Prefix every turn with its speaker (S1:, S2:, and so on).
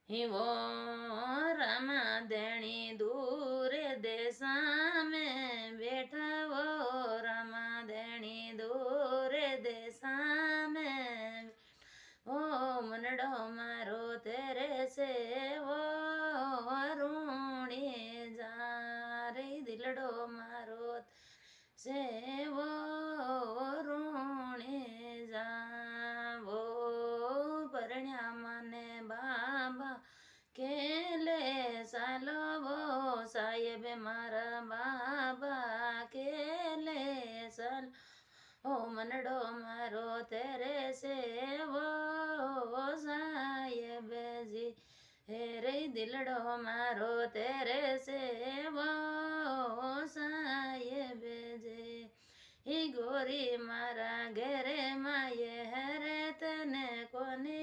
S1: हिवो रमा देणी दूरे देशा में बैठा वो रमा देणी दूरे देशा में ओ मनडो मारो तेरे से वो रूणी जा रे दिलडो मारो से वो रूणी जा वो परण्या माने बाबा केले सालो वो साहेब मारा बाबा केले साल ओ मनडो मारो तेरे से वो साहेब जी हे रे दिलडो मारो तेरे से वो साहेब जी ही गोरी मारा घेरे माये हरे तने कोने